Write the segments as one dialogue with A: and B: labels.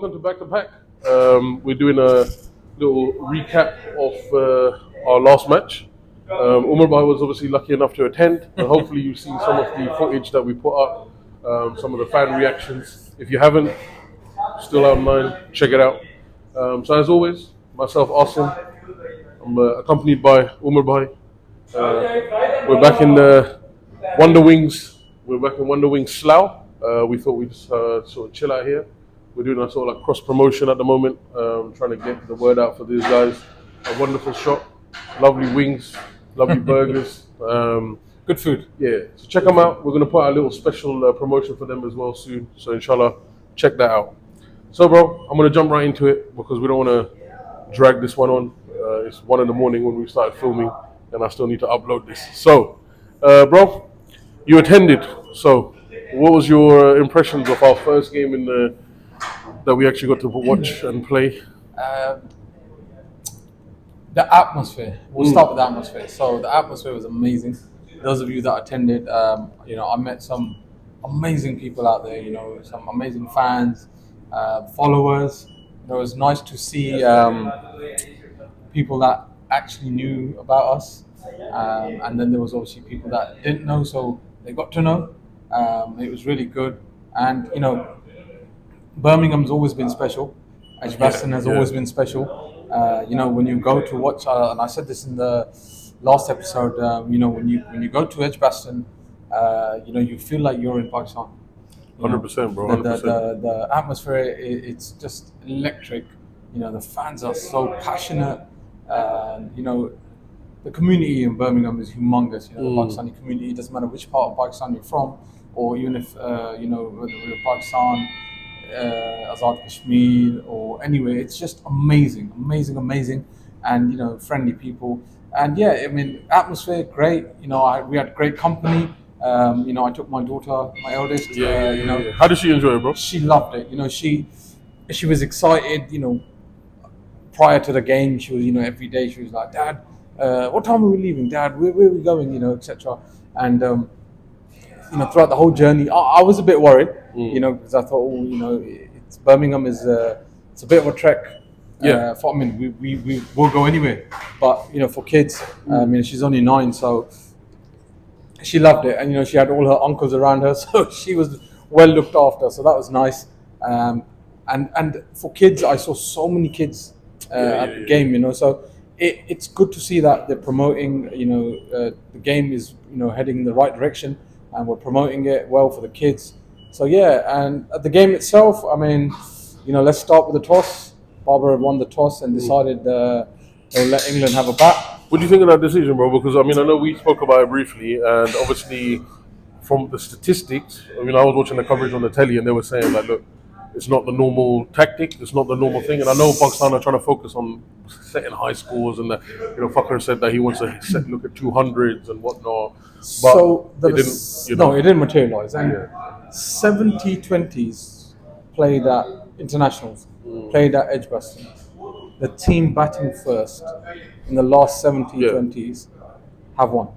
A: welcome to Back to Pack. We're doing a little recap of our last match. Umar was obviously lucky enough to attend, and hopefully you've seen some of the footage that we put up, some of the fan reactions. If you haven't, still online, check it out. So as always, myself, Austin, I'm accompanied by Umar Bhai. We're back in the Wonder Wings. We're back in Wonder Wings Slough. We thought we'd just sort of chill out here. We're doing a sort of like cross promotion at the moment, trying to get the word out for these guys. A wonderful shop, lovely wings, lovely burgers.
B: Good food.
A: Yeah, so check them out. We're going to put out a little special promotion for them as well soon. So inshallah, check that out. So bro, I'm going to jump right into it because we don't want to drag this one on. It's 1 a.m. when we started filming and I still need to upload this. So, bro, you attended. So, what was your impressions of our first game in the that we actually got to watch and play?
B: The atmosphere. We'll start with the atmosphere. So the atmosphere was amazing. Those of you that attended, I met some amazing people out there. Some amazing fans, followers. It was nice to see people that actually knew about us, and then there was obviously people that didn't know, so they got to know. It was really good, and Birmingham's always been special. Edgbaston has always been special. When you go to watch, and I said this in the last episode, when you go to Edgbaston, you feel like you're in Pakistan.
A: 100%, bro. 100%.
B: The atmosphere, it's just electric. The fans are so passionate. The community in Birmingham is humongous. The Pakistani community, it doesn't matter which part of Pakistan you're from, or even if, whether you're Pakistan, Azad Kashmir, or anywhere, it's just amazing. And, friendly people. And atmosphere, great. We had great company. I took my daughter, my eldest.
A: How did she enjoy it, bro?
B: She loved it. She was excited. Prior to the game, she was, every day she was like, Dad, what time are we leaving? Dad, where are we going? Etc. And throughout the whole journey, I was a bit worried, because I thought, it's Birmingham is it's a bit of a trek. We will go anywhere, but for kids, she's only 9, so she loved it, and she had all her uncles around her, so she was well looked after. So that was nice. And for kids, I saw so many kids at the game. So it's good to see that they're promoting. The game is heading in the right direction, and we're promoting it well for the kids. So and at the game itself, let's start with the toss. Barbara had won the toss and decided they'll let England have a bat.
A: What do you think of that decision, bro? Because I know we spoke about it briefly, and obviously from the statistics, I was watching the coverage on the telly, and they were saying like, look, it's not the normal tactic, it's not the normal thing. And I know Pakistan are trying to focus on setting high scores, and Fakhr said that he wants to look at 200s and whatnot. But
B: so
A: it
B: didn't materialise. And 70-20s played at internationals, played at Edgbaston. The team batting first in the last 70-20s have won.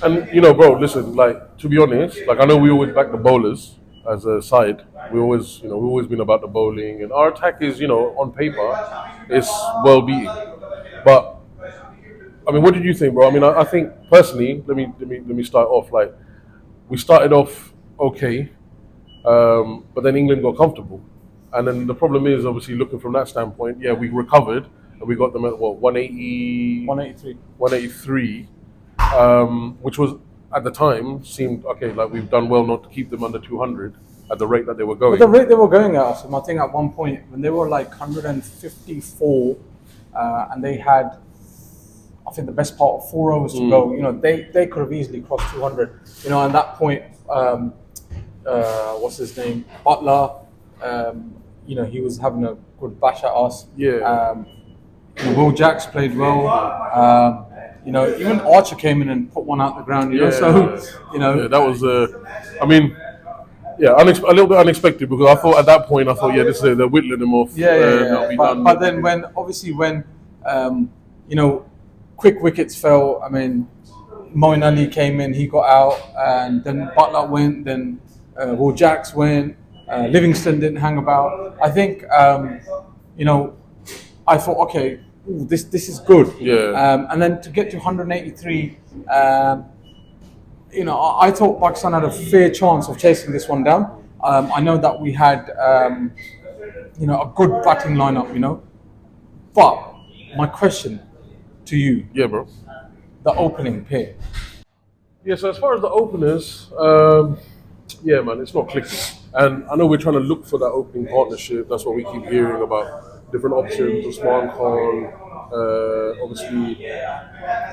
A: And bro, listen, to be honest, I know we always back the bowlers as a side. We've always been about the bowling, and our attack is, on paper, it's well beating. But what did you think, bro? I think personally, let me start off. We started off okay, but then England got comfortable, and then the problem is obviously looking from that standpoint. Yeah, we recovered and we got them at 183, which was at the time seemed okay. We've done well not to keep them under 200 at the rate that they were going.
B: But the rate they were going at, I think at one point when they were 154, and they had, I think, the best part of 4 overs to go. They could have easily crossed 200. And that point, what's his name, Buttler, he was having a good bash at us. Will Jacks played well. Even Archer came in and put one out the ground.
A: That was a little bit unexpected, because I thought at that point this is they're whittling them off.
B: But then when quick wickets fell. Moeen Ali came in, he got out, and then Buttler went, then Will Jacks went, Livingston didn't hang about. I think you know, I thought, okay, ooh, this is good.
A: Yeah.
B: And then to get to 183, you know, I thought Pakistan had a fair chance of chasing this one down. I know that we had, you know, a good batting lineup, you know. But my question to you,
A: Yeah, bro.
B: the opening pair.
A: Yeah, so as far as the openers, yeah, man, it's not clicking. And I know we're trying to look for that opening partnership. That's what we keep hearing about. Different options, Usman Khan, obviously,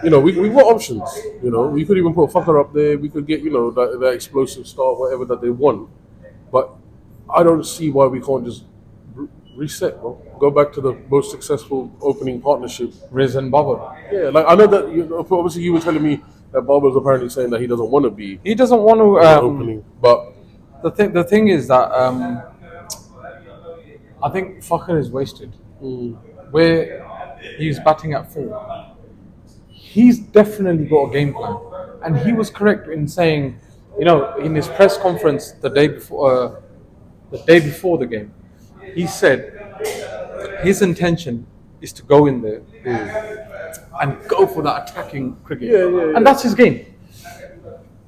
A: you know, we've got options. You know, we could even put Fucker up there. We could get, you know, that explosive start, whatever that they want. But I don't see why we can't just reset, bro. Go back to the most successful opening partnership.
B: Riz and Babar.
A: Yeah, like I know that obviously you were telling me that Barber's apparently saying that he doesn't want to be
B: He doesn't want to.
A: opening, but
B: The thing is that I think Fakhr is wasted. Where he's batting at 4, he's definitely got a game plan, and he was correct in saying, you know, in his press conference the day before the game, he said his intention is to go in there and go for that attacking cricket,
A: Yeah.
B: and that's his game.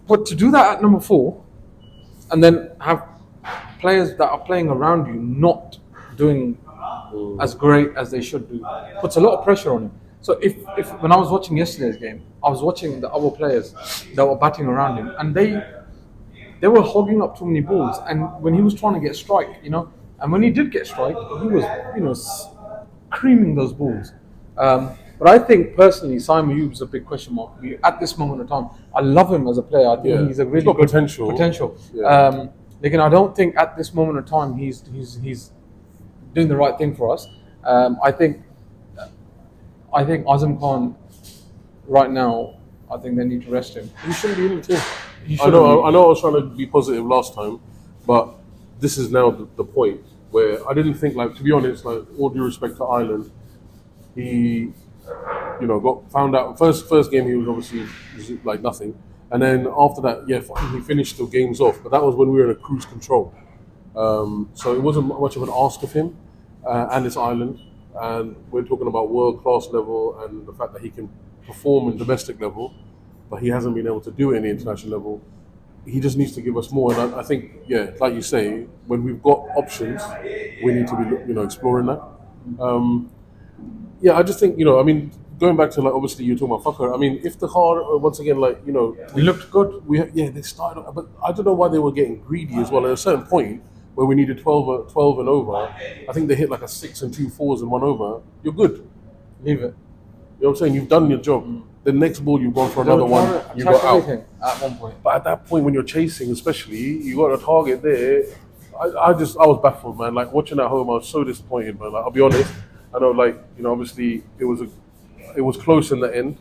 B: But to do that at number 4, and then have players that are playing around you not doing as great as they should do, puts a lot of pressure on him. So if when I was watching yesterday's game, I was watching the other players that were batting around him, and they were hogging up too many balls. And when he was trying to get strike, you know, and when he did get strike, he was, you know, creaming those balls. But I think personally, Simon Ayub is a big question mark at this moment in time. I love him as a player. I think he's a really
A: got
B: good
A: potential. Yeah.
B: Again, I don't think at this moment in time he's doing the right thing for us. I think Azam Khan right now, I think they need to rest him.
A: He shouldn't be in the team.
B: He
A: I
B: shouldn't
A: know I was trying to be positive last time, but this is now the point where I didn't think, like, to be honest, like, all due respect to Ireland, he, you know, got found out first game he was obviously like nothing, and then after that, yeah, he finished the games off, but that was when we were in a cruise control. So it wasn't much of an ask of him, and it's Ireland, and we're talking about world class level and the fact that he can perform in domestic level, but he hasn't been able to do it in the international level. He just needs to give us more, and I think, yeah, like you say, when we've got options, we need to be, you know, exploring that. Yeah, I just think, you know, I mean, going back to, like, obviously you're talking about Fucker. I mean, if the car once again, like, you know,
B: We looked good.
A: they started, but I don't know why they were getting greedy as well. At a certain point where we needed 12 and over, I think they hit like a 6 and 2 fours and 1 over. You're good.
B: Leave it.
A: You know what I'm saying? You've done your job. The next ball you've gone for
B: They
A: another
B: were
A: one,
B: trying to
A: you
B: attack
A: got out.
B: everything at one point.
A: But at that point, when you're chasing, especially, you got a target there. I was baffled, man. Like, watching at home, I was so disappointed, man. Like, I'll be honest. I know, like, you know, obviously it was close in the end,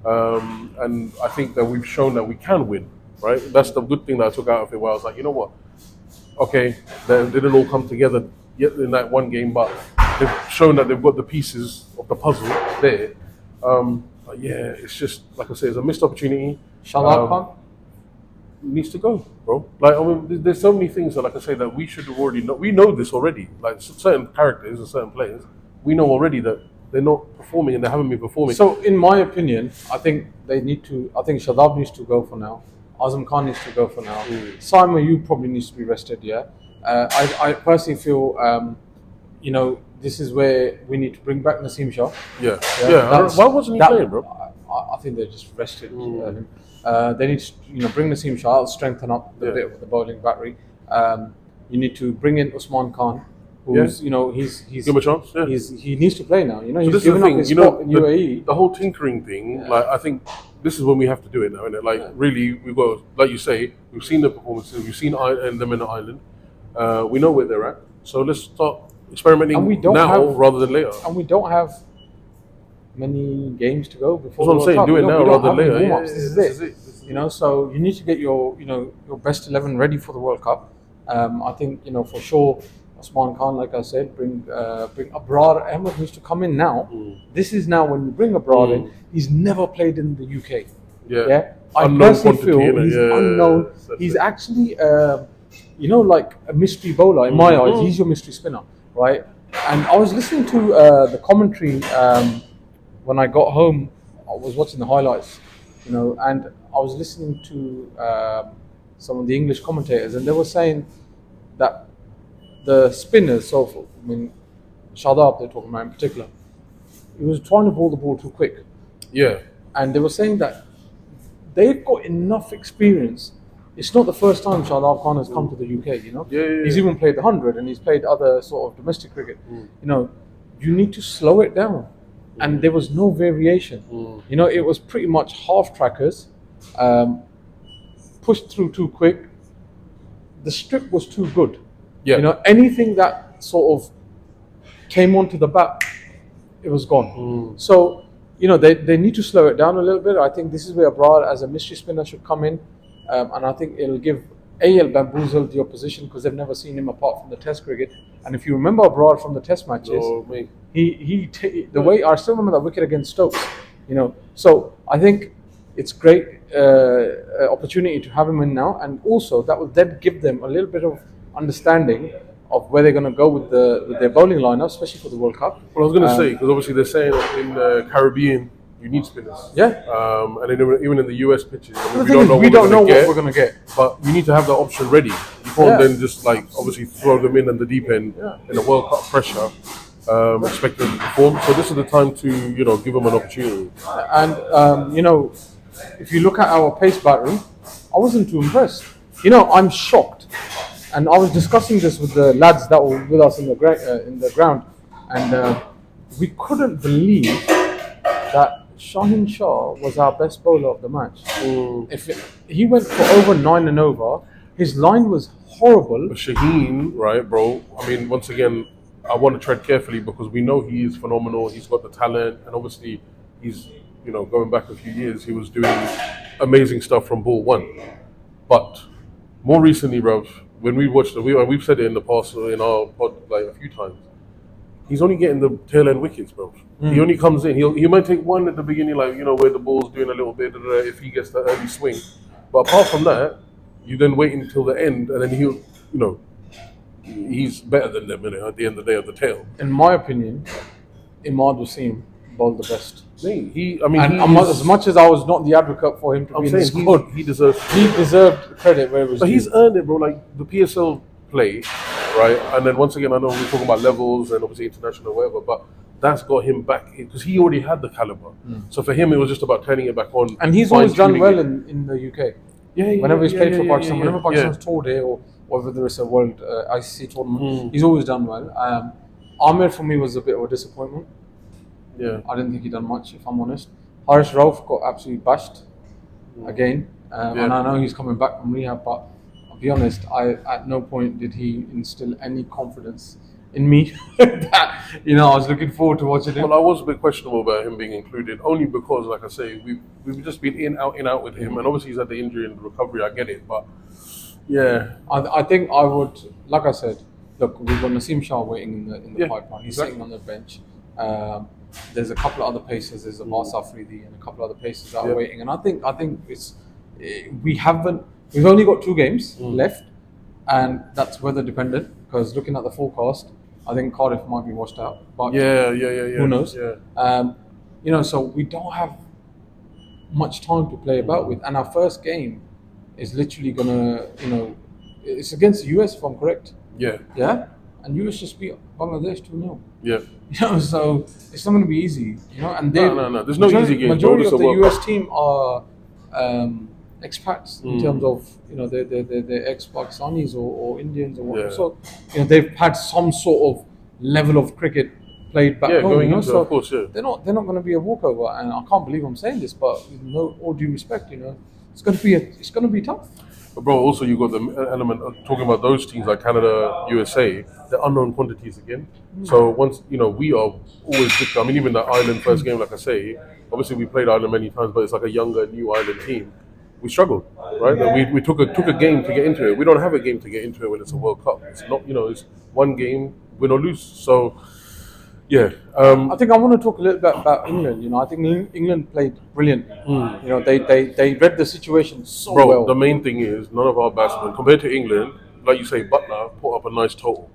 A: and I think that we've shown that we can win. Right? That's the good thing that I took out of it. Where I was like, you know what? Okay, they didn't all come together yet in that one game, but they've shown that they've got the pieces of the puzzle there. But yeah, it's just, like I say, it's a missed opportunity.
B: Shahab Khan?
A: Needs to go, bro. Like, I mean, there's so many things that, like I say, that we should have already know. We know this already. Like, certain characters and certain players, we know already that they're not performing and they haven't been performing.
B: So, in my opinion, I think I think Shadab needs to go for now. Azam Khan needs to go for now. Simon Ayub probably needs to be rested, yeah. I personally feel, you know, this is where we need to bring back Naseem Shah.
A: Yeah.
B: that's-
A: Why wasn't he playing, bro?
B: I think they just rested him. They need to, you know, bring Naseem Shah, strengthen up the bit of the bowling battery. You need to bring in Usman Khan, who's, you know, he's
A: Give him a chance. Yeah.
B: he needs to play now. You know,
A: So
B: he's
A: this is the
B: given up
A: thing,
B: his
A: you know,
B: spot in UAE.
A: the whole tinkering thing. Like, I think this is when we have to do it now, innit? Like, really, we've got, like you say, we've seen the performances, we've seen them in the island. We know where they're at, so let's start experimenting
B: And we don't
A: now
B: have-
A: rather than later.
B: And we don't have many games to go before.
A: That's what I'm
B: the
A: saying.
B: World
A: Do
B: Cup.
A: it now
B: We don't
A: rather
B: have
A: than
B: any
A: later.
B: warm-ups.
A: Yeah,
B: This is
A: this
B: it.
A: is it.
B: You know, so you need to get your best 11 ready for the World Cup. I think, you know, for sure, Osman Khan, like I said, bring Abrar Ahmed needs to come in now. This is now when you bring Abrar in. He's never played in the UK.
A: Yeah.
B: I
A: Unknown
B: personally
A: quantity,
B: feel
A: innit?
B: he's
A: Yeah,
B: unknown.
A: that's
B: He's
A: it.
B: actually like a mystery bowler in my eyes. He's your mystery spinner, right? And I was listening to the commentary when I got home. I was watching the highlights, and I was listening to some of the English commentators, and they were saying that the spinners, Shadab, they're talking about in particular, he was trying to bowl the ball too quick.
A: Yeah.
B: And they were saying that they've got enough experience. It's not the first time Shadab Khan has come to the UK,
A: Yeah.
B: He's even played the 100 and he's played other sort of domestic cricket. You need to slow it down. And there was no variation. It was pretty much half trackers, pushed through too quick. The strip was too good.
A: Yeah.
B: Anything that sort of came onto the bat, it was gone. So, they need to slow it down a little bit. I think this is where Abrar as a mystery spinner should come in. And I think it'll bamboozle the opposition because they've never seen him apart from the Test cricket. And if you remember Abrar from the Test matches, the way I still remember that wicket against Stokes. So I think it's great opportunity to have him in now, and also that will then give them a little bit of understanding of where they're going to go with their bowling lineup, especially for the World Cup.
A: Well, I was going to say, because obviously they're saying in the Caribbean you need spinners.
B: Yeah.
A: And even in the US pitches,
B: we don't know what we're going to get.
A: But you need to have that option ready. You can't then just obviously throw them in the deep end in the World Cup pressure, expect them to perform. So this is the time to give them an opportunity.
B: And if you look at our pace battery, I wasn't too impressed. I'm shocked. And I was discussing this with the lads that were with us in the ground, and we couldn't believe that Shaheen Shah was our best bowler of the match. He went for over 9 and over. His line was horrible.
A: But Shaheen, right, bro? I mean, once again, I want to tread carefully because we know he is phenomenal. He's got the talent, and obviously, he's going back a few years, he was doing amazing stuff from ball one. But more recently, bro, when we watched we've said it in the past in our pod a few times. He's only getting the tail end wickets, bro. He only comes in. He might take one at the beginning, where the ball's doing a little bit if he gets the early swing. But apart from that, you then wait until the end, and then he's better than them at the end of the day of the tail.
B: In my opinion, Imad Wasim bowled the best. As much as I was not the advocate for him to be in the squad,
A: he deserved
B: credit where it was due.
A: He's earned it, bro. Like the PSL play, right? And then once again, I know we're talking about levels and obviously international or whatever, but that's got him back because he already had the caliber. So for him, it was just about turning it back on.
B: And he's always done well in the UK. Whenever he's played for Pakistan, whenever Pakistan's toured here or whether it's a World ICC tournament, he's always done well. Amir for me was a bit of a disappointment. I didn't think he done much, if I'm honest. Harish Rauf got absolutely bashed again, and I know he's coming back from rehab, but I'll be honest, at no point did he instill any confidence in me that I was looking forward to watching him.
A: Well, I was a bit questionable about him being included, only because, like I say, we've just been in out with him, and obviously he's had the injury and the recovery. I get it, but
B: I think I would, like I said, look, we've got Naseem Shah waiting in the pipeline. He's sitting on the bench. There's a couple of other pacers. There's a Mars Afridi and a couple of other pacers that are waiting. And I think we've only got 2 games left, and that's weather dependent. Because looking at the forecast, I think Cardiff might be washed out. But who knows? So we don't have much time to play about with, and our first game is literally gonna, it's against the US, if I'm correct. Yeah. And US just beat Bangladesh 2-0. So it's not going to be easy, And
A: no, there's no easy game.
B: Majority of the US team are expats in terms of they're ex-Pakistanis or Indians or whatever. So they've had some sort of level of cricket played back home.
A: Going into,
B: so
A: of course,
B: they're not going to be a walkover. And I can't believe I'm saying this, but with all due respect, it's going to be tough.
A: But bro, also you got the element of talking about those teams like Canada, USA, they're unknown quantities again. So once, we are always victim. I mean, even the Ireland first game, like I say, obviously we played Ireland many times, but it's like a younger, new Ireland team. We struggled, right? We took a game to get into it. We don't have a game to get into it when it's a World Cup. It's not, it's one game, win or lose. So, I
B: think I want to talk a little bit about England. I think England played brilliantly. They read the situation so well.
A: The main thing is none of our batsmen, compared to England, like you say, Buttler put up a nice total.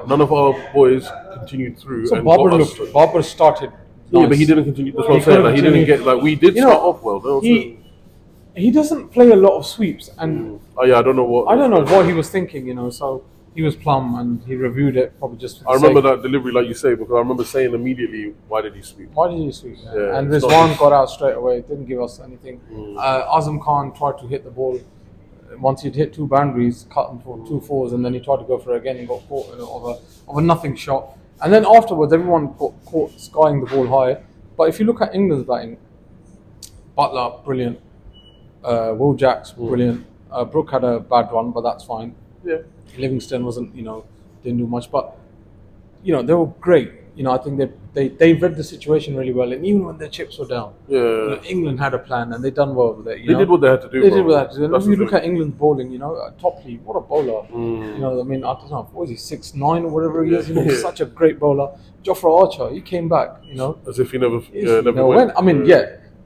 A: None of our boys continued through.
B: So
A: and
B: Barber started.
A: Yeah,
B: nice.
A: but he didn't continue. That's what I'm
B: He
A: saying.
B: couldn't
A: Like, he didn't
B: continue.
A: get like we did
B: You know,
A: start off well. Though,
B: He doesn't play a lot of sweeps, and
A: oh yeah, I don't know what.
B: I don't know what he was thinking. So he was plumb, and he reviewed it probably just. For the
A: I remember
B: sake.
A: that delivery, like you say, because I remember saying immediately, "Why did he sweep?"
B: Why did you sweep?
A: Yeah,
B: And
A: it's not
B: Rizwan
A: just-
B: got out straight away. Didn't give us anything. Azam Khan tried to hit the ball. Once he'd hit two boundaries, cut him for 2 4s, and then he tried to go for it again. He got caught of a nothing shot. And then afterwards, everyone got caught skying the ball high. But if you look at England's batting, Buttler, brilliant. Will Jacks, brilliant. Brooke had a bad one, but that's fine.
A: Yeah.
B: Livingston wasn't, didn't do much, but they were great. I think they read the situation really well, and even when their chips were down,
A: Yeah.
B: England had a plan and they done well with it.
A: They did what they had to do.
B: They
A: bro.
B: did what they had to do. And
A: That's
B: if you
A: the
B: look
A: thing.
B: at England's bowling, Topley, what a bowler. I mean, I don't know, what was he, 6'9" or whatever he is? He's such a great bowler. Jofra Archer, he came back,
A: As if he never
B: never
A: went.
B: I mean,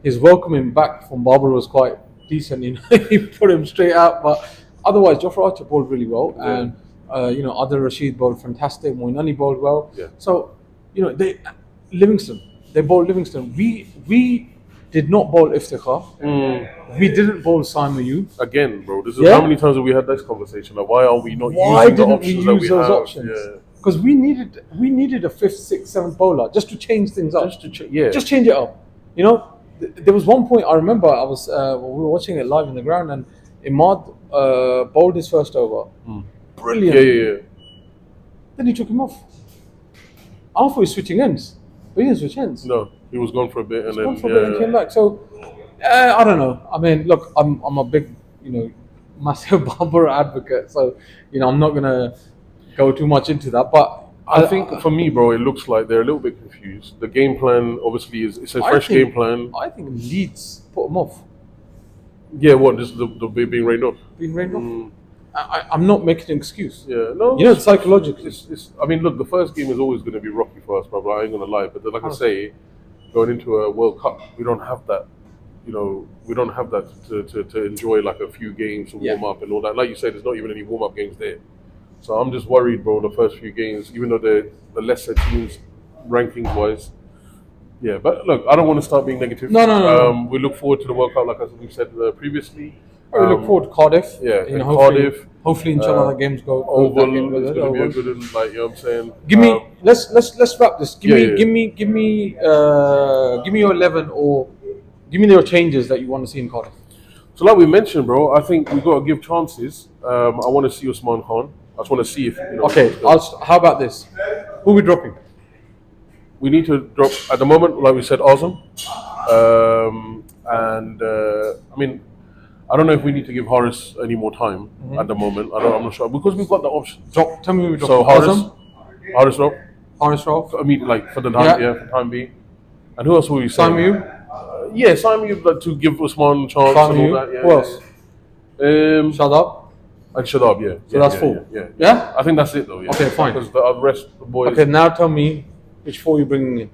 B: his welcoming back from Barber was quite decent. He put him straight out, but otherwise, Jofra Archer bowled really well, and Adil Rashid bowled fantastic. Moinani bowled well.
A: Yeah.
B: So, they bowled Livingston. We did not bowl Iftikhar. We didn't bowl Simon Yu.
A: Again, bro, this is
B: Yeah.
A: how many times have we had this conversation? Like, why are we not
B: Why
A: using the
B: didn't we
A: options that
B: use
A: we
B: those
A: have?
B: options?
A: Yeah.
B: Because we needed a 5th, 6th, 7th bowler just to change things up. Just change it up. There was one point I remember we were watching it live in the ground, and Imad bowled his first over. Brilliant.
A: Yeah.
B: Then he took him off. I thought he was switching ends, but he didn't switch ends.
A: No, he was gone for a bit, and then
B: Gone for a bit and came back. So I don't know. I mean, look, I'm a big massive Barber advocate, so I'm not gonna go too much into that, but.
A: I think for me, bro, it looks like they're a little bit confused. The game plan obviously it's a fresh game plan.
B: I think Leeds put them off.
A: Yeah, what? Just the being rained off.
B: Being rained off. I'm not making an excuse.
A: Yeah, no.
B: Psychologically.
A: I mean, look, the first game is always going to be rocky for us, bro. I ain't gonna lie, but like I say, going into a World Cup, we don't have that. We don't have that to enjoy like a few games to warm up and all that. Like you said, there's not even any warm up games there. So I'm just worried, bro, the first few games, even though they're the lesser teams rankings wise. Yeah, but look, I don't want to start being negative.
B: No.
A: We look forward to the World Cup, like as we've said previously.
B: We look forward to Cardiff.
A: Yeah,
B: Cardiff. Hopefully, inshallah, the games go
A: Oval.
B: back in with
A: It's
B: it.
A: going to be a good one, like, you know what I'm saying?
B: Give me. Let's wrap this. Give
A: Yeah.
B: me your 11 or give me your changes that you want to see in Cardiff.
A: So like we mentioned, bro, I think we've got to give chances. I want to see Usman Khan. I just want to see if
B: Okay, how about this? Who are we dropping?
A: we need to drop at the moment, like we said, Azam. I mean, I don't know if we need to give Horace any more time at the moment. I'm not sure because we've got the option.
B: Tell me who we drop.
A: So Horace Rowe,
B: Horace Rowe.
A: I mean, like for the time, for the time being. And who else will we say?
B: Samu.
A: Yeah, Samu, like, to give Usman a chance and all that.
B: Who else? Shut up.
A: And Shadab, yeah.
B: So that's 4.
A: Yeah. I think that's it though. Yeah.
B: Okay, fine.
A: Because the rest, the boys.
B: Okay, now tell me which 4 you're bringing in.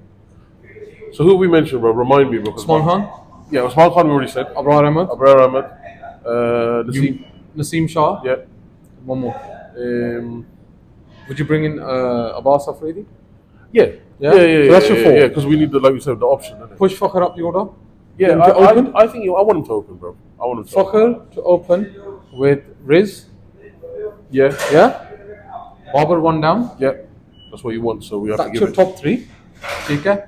A: So who we mentioned, bro? Remind me, because
B: Usman Khan,
A: Yeah, Usman Khan we already said.
B: Abrar Ahmed,
A: Abrar Ahmed. Naseem.
B: Naseem Shah.
A: Yeah.
B: One more. Would you bring in Abbas Afridi?
A: Yeah.
B: Yeah? So that's your 4.
A: Yeah, because we need the, like we said, the option. Isn't it?
B: Push Fakhr up the order.
A: Yeah,
B: Him to open?
A: I think I want him to open, bro. I want him to open.
B: Fakhr to open with Riz.
A: Yeah.
B: Yeah. Barber 1 down.
A: Yeah. That's what you want, so we have to
B: That's
A: give
B: your
A: it.
B: top 3. Okay.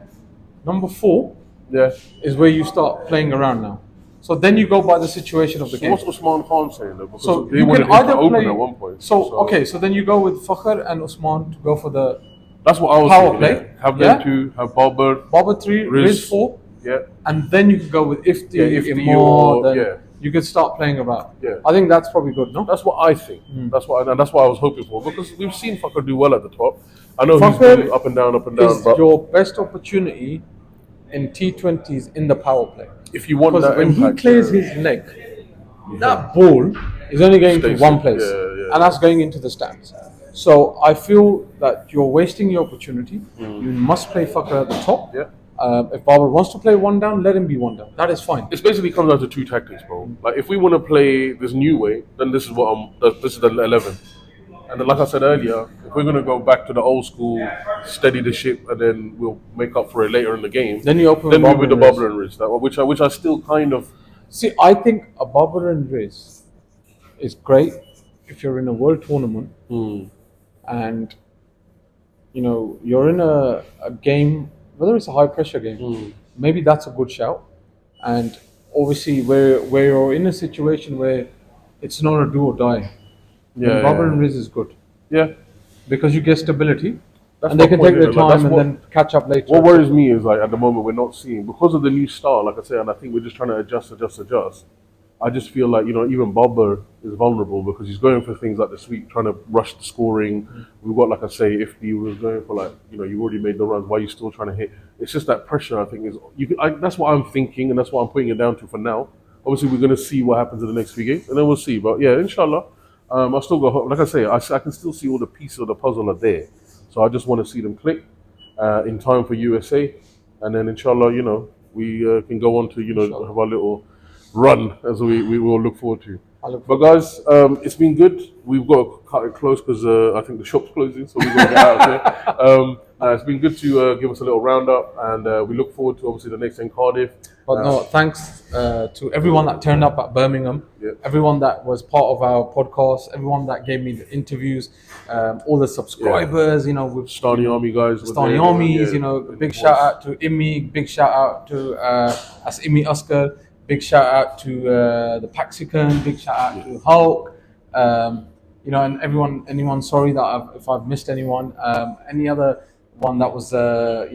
B: Number 4
A: Yeah.
B: is where you start playing around now. So then you go by the situation of the
A: So
B: game.
A: what's Usman Khan saying though? Because
B: So
A: they
B: you
A: wanted
B: can
A: him to
B: either
A: open
B: play.
A: at one point.
B: So then you go with Fakhr and Usman to go for the
A: That's what I was
B: power
A: thinking.
B: play.
A: Yeah. Have
B: Yeah.
A: them 2, have Barber.
B: Barber 3, Riz 4,
A: Yeah.
B: and then you can go with Ifti,
A: Ifti
B: Imad,
A: or-
B: then
A: yeah.
B: you can start playing about.
A: Yeah.
B: I think that's probably good, no?
A: That's what I think. That's what I was hoping for because we've seen Fakhr do well at the top. I know
B: Fakhr
A: he's been up and down,
B: Is
A: but
B: your best opportunity in T20s in the power play.
A: if you want
B: Because
A: that
B: when he
A: impact,
B: clears his leg, that ball is only going to
A: Stays
B: one
A: in,
B: place,
A: yeah.
B: and that's going into the stands. So I feel that you're wasting your opportunity. You must play Fakhr at the top.
A: Yeah.
B: If Barber wants to play 1 down, let him be 1 down. That is fine.
A: It basically comes down to 2 tactics, bro. Like if we want to play this new way, then this is what this is the 11. And then, like I said earlier, if we're going to go back to the old school, steady the ship, and then we'll make up for it later in the game,
B: Then you open
A: then we
B: Buttler
A: with the
B: and
A: Bubbler and Riz, which I still kind of.
B: See, I think a Buttler and Riz is great if you're in a world tournament and you're in a game, whether it's a high pressure game, maybe that's a good shout. And obviously, where you're in a situation where it's not a do or die, then Buttler and Riz is good.
A: Yeah.
B: Because you get stability,
A: That's
B: and they
A: my
B: can
A: point,
B: take their
A: innit? Like,
B: time and then catch up later.
A: What worries me is, like, at the moment we're not seeing, because of the new style, like I say, and I think we're just trying to adjust. I just feel like, even Bobber is vulnerable because he's going for things like this week, trying to rush the scoring. We've got, like I say, if he was going for, like, you already made the runs, why are you still trying to hit? It's just that pressure, I think, that's what I'm thinking, and that's what I'm putting it down to for now. Obviously, we're going to see what happens in the next few games, and then we'll see. But yeah, inshallah, I still got hope. Like I say, I can still see all the pieces of the puzzle are there. So I just want to see them click in time for USA, and then inshallah, we can go on to have our little run as we will look forward to. But guys, it's been good. We've got to cut it close because I think the shop's closing, so we've got to get out of there. It's been good to give us a little roundup, and we look forward to obviously the next in Cardiff.
B: But no, thanks to everyone that turned up at Birmingham, everyone that was part of our podcast, everyone that gave me the interviews, all the subscribers, with
A: Stani Army guys.
B: Stani Armies, big shout out to Imi, big shout out to as Imi Oscar, big shout out to the Paxican, big shout out to Hulk, and anyone, sorry that if I've missed anyone, any other one that was, that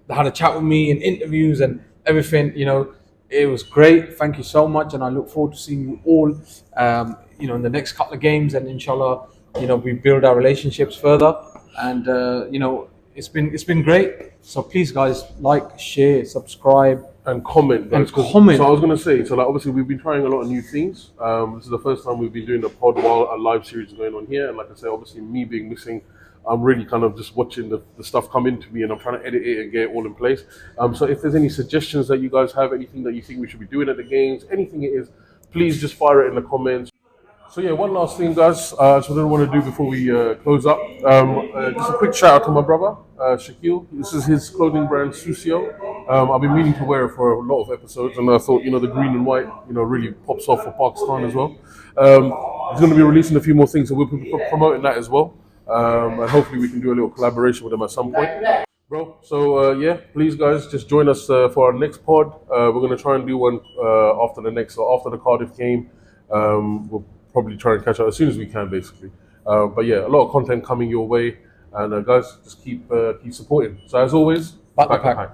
B: had a chat with me and interviews and everything, it was great. Thank you so much, and I look forward to seeing you all, in the next couple of games, and inshallah, we build our relationships further, and it's been great. So please, guys, like, share, subscribe,
A: and comment, guys.
B: Comment.
A: So I was going to say, so like obviously we've been trying a lot of new things. This is the first time we've been doing a pod while a live series is going on here, and like I say, obviously me being missing, I'm really kind of just watching the stuff come into me, and I'm trying to edit it and get it all in place. So if there's any suggestions that you guys have, anything that you think we should be doing at the games, anything it is, please just fire it in the comments. So yeah, one last thing, guys. So I don't want to do before we close up. Just a quick shout out to my brother, Shaquille. This is his clothing brand, Susio. I've been meaning to wear it for a lot of episodes, and I thought, the green and white, really pops off for Pakistan as well. He's going to be releasing a few more things, so we'll be promoting that as well. And hopefully we can do a little collaboration with them at some point. Bro, so yeah, please guys, just join us for our next pod. We're going to try and do one after the Cardiff game. We'll probably try and catch up as soon as we can, basically. But yeah, a lot of content coming your way. And guys, just keep supporting. So as always, back the pack.